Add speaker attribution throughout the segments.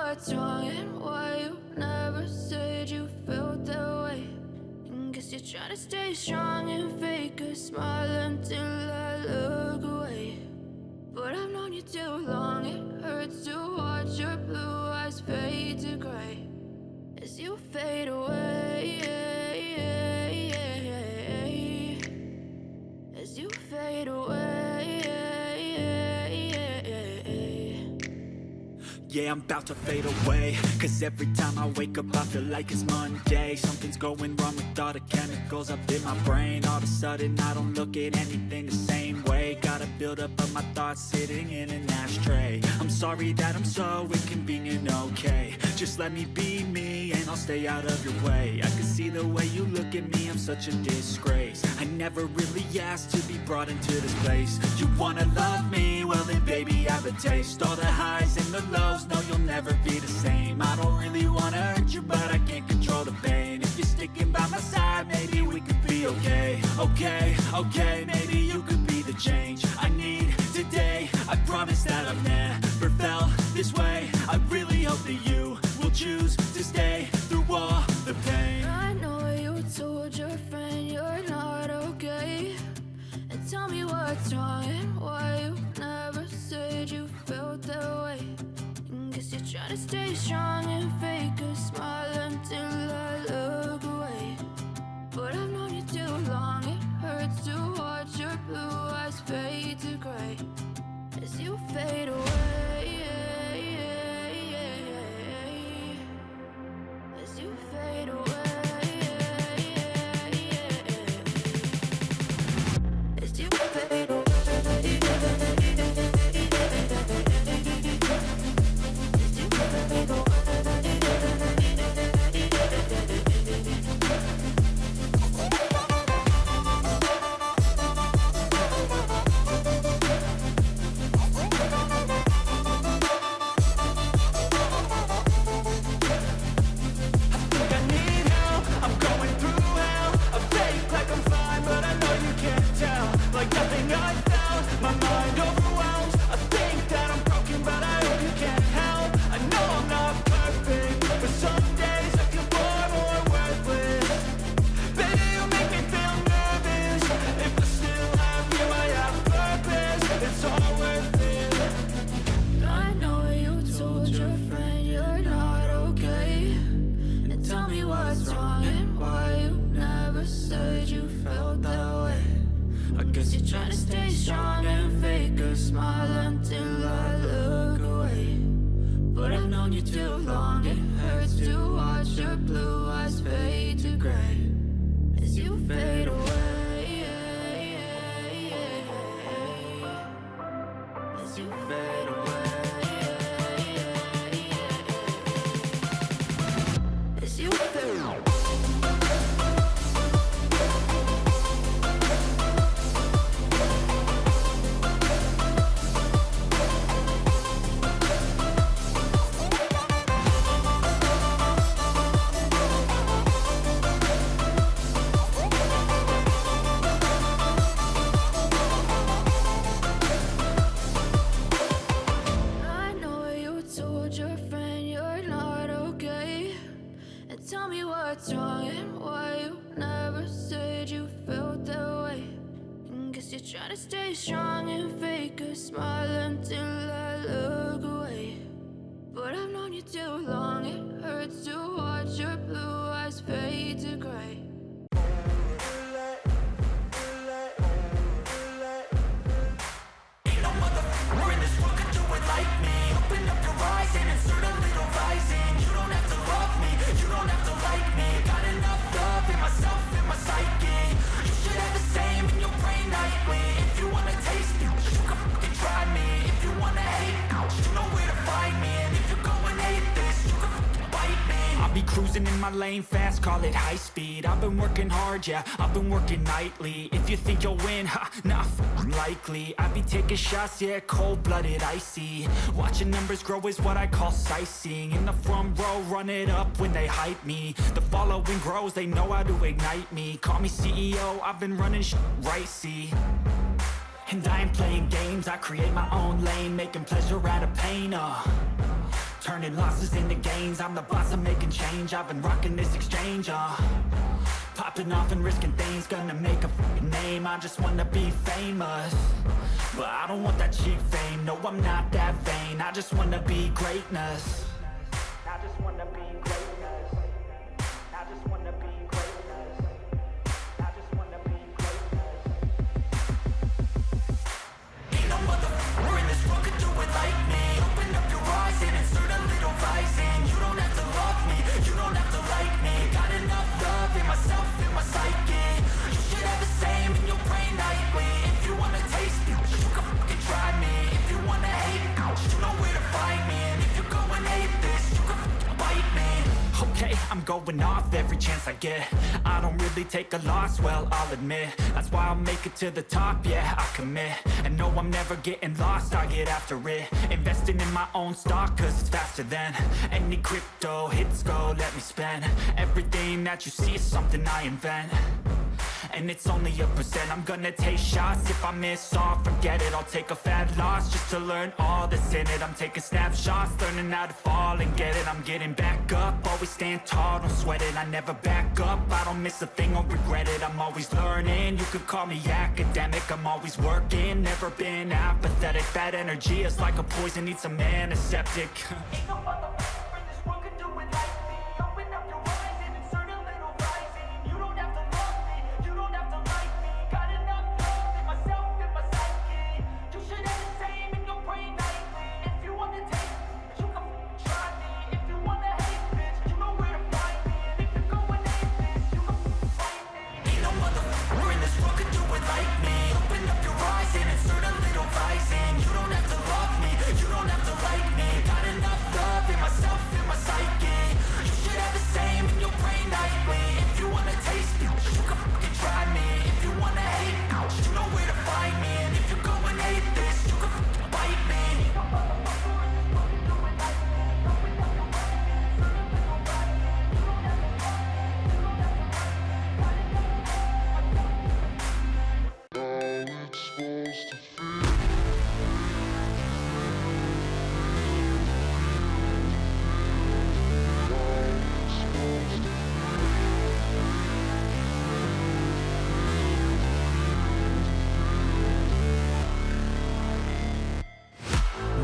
Speaker 1: what's wrong and why you never said you felt that way. And guess you're trying to stay strong and fake a smile until I look away. But I've known you too long, it hurts to watch your blue eyes fade to gray as you fade away, as you fade away.
Speaker 2: Yeah, I'm about to fade away, cause every time I wake up I feel like it's Monday. Something's going wrong with all the chemicals up in my brain. All of a sudden I don't look at anything the same way. Gotta build up of my thoughts sitting in an ashtray. I'm sorry that I'm so inconvenient, okay. Just let me be me and I'll stay out of your way. I can see the way you look at me, I'm such a disgrace. I never really asked to be brought into this place. You wanna love me? Well then baby have a taste. All the highs and the lows, no you'll never be the same. I don't really wanna hurt you but I can't control the pain. If you're sticking by my side, maybe we could be okay. Okay, maybe you could be the change I need today. I promise that I've never felt this way. I really hope that you will choose to stay through all the pain.
Speaker 1: I know you told your friend you're not okay, and tell me what's wrong and why you never said you felt that way. And guess you're trying to stay strong and fake a smile until I look away. But I've known you too long, it hurts to watch your blue eyes fade to gray as you fade away, as you fade away, as you fade away. Try to stay strong and fake a smile until I look away. But I've known you too long, it hurts to watch your blue eyes fade to gray.
Speaker 3: Ain't no motherfucker in this world could do it like me. Open up your eyes and insert a little rising. You don't have to love me, you don't have to like me. Got enough love in myself, in my psyche. You should have the same in your brain nightly. If you wanna taste me, you can fucking try me. If you wanna hate, you know where to find me. And if you go and hate this, you can fucking bite me.
Speaker 2: I'll be cruising in my lane fast, call it high speed. I've been working hard, yeah, I've been working nightly. If you think you'll win, ha, nah, unlikely. I be taking shots, yeah, cold-blooded, icy. Watching numbers grow is what I call sightseeing. In the front row, run it up when they hype me. The following grows, they know how to ignite me. Call me CEO, I've been running shit right, see. And I ain't playing games, I create my own lane, making pleasure out of pain, Turn turning losses into gains. I'm the boss, I'm making change. I've been rocking this exchange, popping off and risking things. Gonna make a f***ing name. I just wanna be famous, but I don't want that cheap fame. No, I'm not that vain. I just wanna be greatness. I just wanna be greatness. I just wanna be greatness. I just wanna be greatness.
Speaker 3: Ain't no motherfucker in this world could do it like me. Open up your eyes and insert a little rising. You don't have to love me, you don't have to like me. Got enough love in myself, in my psyche. You should have the same in your brain nightly. If you wanna taste me, you can fucking try me. If you wanna hate me, you know where to find me. And if you're going hate this, you can fucking bite me.
Speaker 2: Okay, I'm going off every chance I get. I don't really take a loss, well, I'll admit. That's why I'll make it to the top, yeah, I commit. And no, I'm never getting lost, I get after it. Investing in my own stock, cause it's faster than any crypto hits go, let me spend. Everything that you see is something I invent, and it's only a percent. I'm gonna take shots. If I miss all, forget it. I'll take a fat loss just to learn all that's in it. I'm taking snapshots, learning how to fall and get it. I'm getting back up, always stand tall, don't sweat it. I never back up, I don't miss a thing or regret it. I'm always learning, you could call me academic. I'm always working, never been apathetic. Bad energy is like a poison, needs some antiseptic.
Speaker 3: Ain't no motherfucker in this world could do it like me. Open up your eyes and insert a little rising. You don't have to love me, you don't have to like me. Got enough love in myself, in my psyche. You should have the same in your brain nightly. If you wanna taste me, you can f***ing try me. If you wanna hate bitch, you know where to find me. And if you're going hate this, you can f***ing fight me. Ain't no motherfucker in this world could do it like me. Open up your eyes and insert a little rising. You don't have to love me, you don't have to like me. Got enough love in myself, in my psyche. You should have the same in your brain nightly. If you wanna taste me, you can fucking try me. If you wanna hate me, you know where to find me. And if you're going hate this, you can fucking bite me.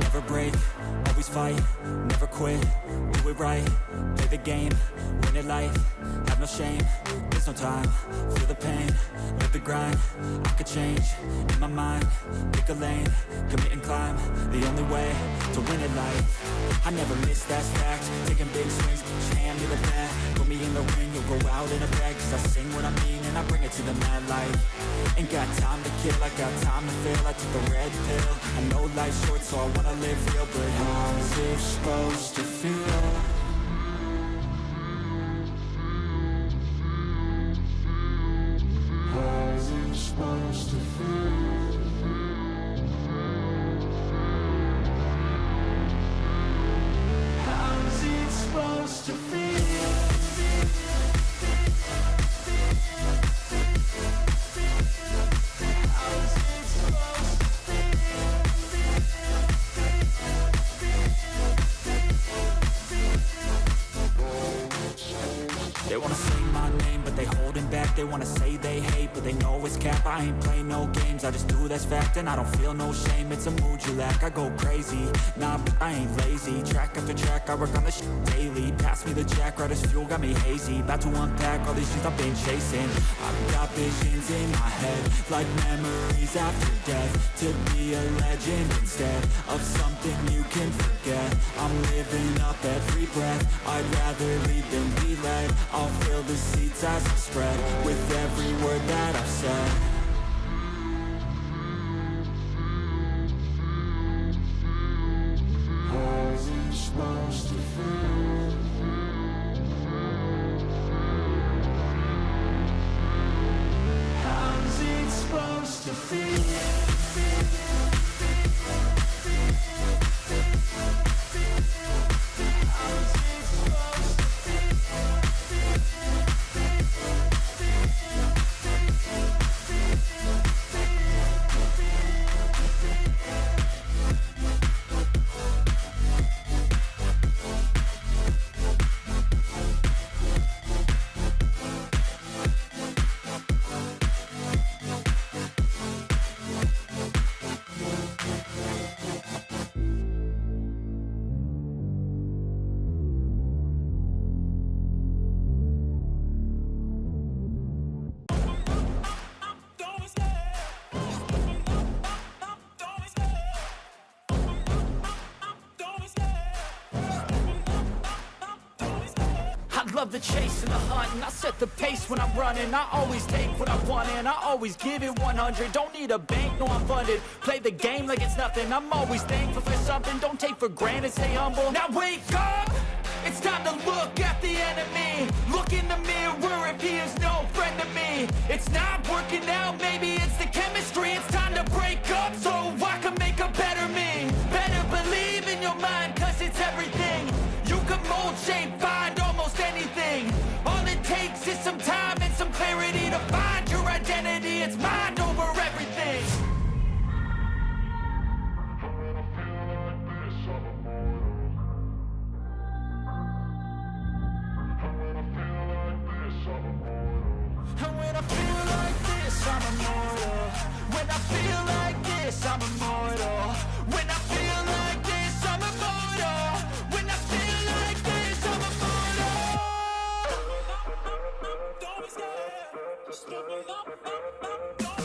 Speaker 2: Never break, always fight, never quit, do it right, play the game, win it life, have no shame, there's no time, feel the pain, live the grind, I could change, in my mind, pick a lane, commit and climb, the only way to win it life. I never miss, that's fact, taking big swings, hand me the bat, put me in the ring, you'll go out in a bag, cause I sing what I mean and I bring it to the mad light. Ain't got time to kill, I got time to feel, I took a red pill, I know life's short so I wanna live real, but how's it supposed to feel? How's it supposed to feel? How's it supposed to feel? They wanna say my name, but they holding back. They wanna say they hate, but they know it's cap. I ain't play no games, I just do that's fact. And I don't feel no shame, it's a mood you lack. I go crazy, nah, but I ain't lazy. Track after track, I work on this shit daily. Pass me the jack, right as fuel, got me hazy. About to unpack all these shit I've been chasing. I've got visions in my head, like memories after death. To be a legend instead of something you can forget. I'm living up every breath, I'd rather lead than be led. I'll fill the seats as I spread with every word that I've said. How's it supposed to feel? How's it supposed to feel?
Speaker 3: love the chase and the hunt, and I set the pace when I'm running. I always take what I want and I always give it 100. Don't need a bank, no I'm funded. Play the game like it's nothing. I'm always thankful for something. Don't take for granted, stay humble. Now wake up! It's time to look at the enemy. Look in the mirror if he is no friend to me. It's not working out, maybe it's the chemistry. It's time to break up so I can make a better me. Better believe in your mind, cause it's everything. You can mold, shape, find almost anything. All it takes is some time and some clarity to find your identity. It's mind over everything. And when I feel like this, I'm immortal. When I feel like this, I'm immortal. When I feel like this, I'm immortal. When I feel like this, I'm immortal. Don't be scared. Just give me up. Don't be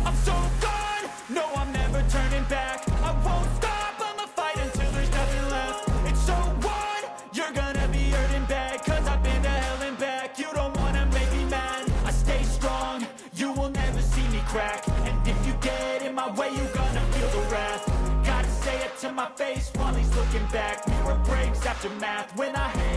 Speaker 3: I'm so gone, no I'm never turning back. I won't stop, I'ma fight until there's nothing left. It's so on, you're gonna be hurting bad. Cause I've been to hell and back. You don't wanna make me mad. I stay strong, you will never see me crack. And if you get in my way, you're gonna feel the wrath. Gotta say it to my face while he's looking back. Mirror breaks after math when I hate